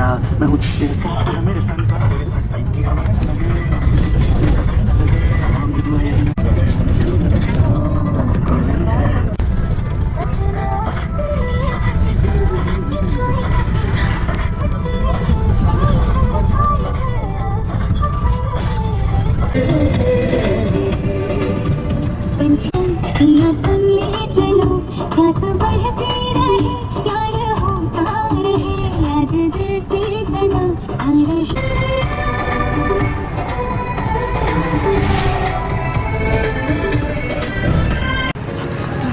तेरा, मैं हूँ तेरे साथ, तू है मेरे साथ साथ, तेरे साथ टाइम की हमें न लगे, न लगे, हम दुआ ये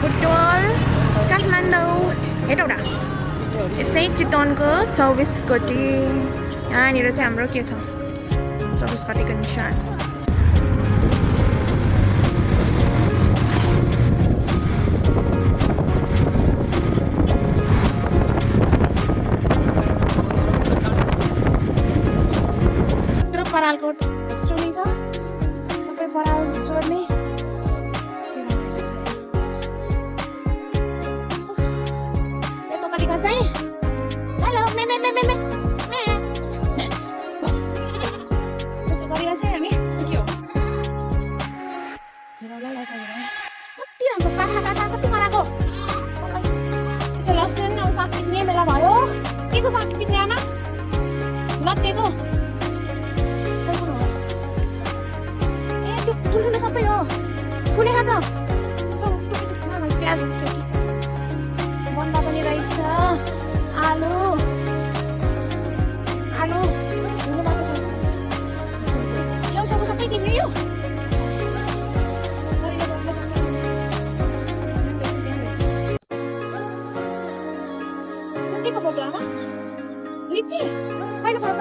बुटवल काठमाडौँ हेटौँडा यो चाहिँ चितवनको 24 गते यहाँनिर चाहिँ हाम्रो के छ 24 गतेको निशान परालको सोनी छ सबै पराल सोर्ने चाहिँ हेलो मे मे मे मे मे गरेर चाहिँ हामी के हो हेरौला ल कति राम्रो काठा काठा कति कराको त्यसो लसुन अब साग टिप्ने बेला भयो के को साग टिप्ने आमा लट्टेको ठुल्ठुलो सबै हो फुलेको छ प्याज बन्दा पनि रहेछ आलु आलु हुनु भएको छ छेउछेउको सबै टिप्ने यो के को बोक्यो आमा लिची कहिले पर्छ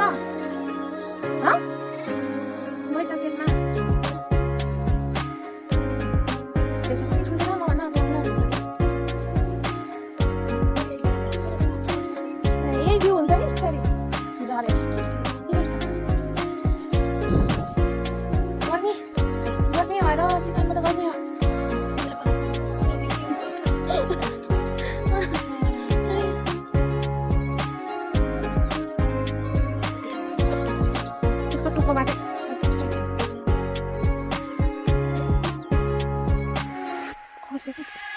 मैले साथीमा Kok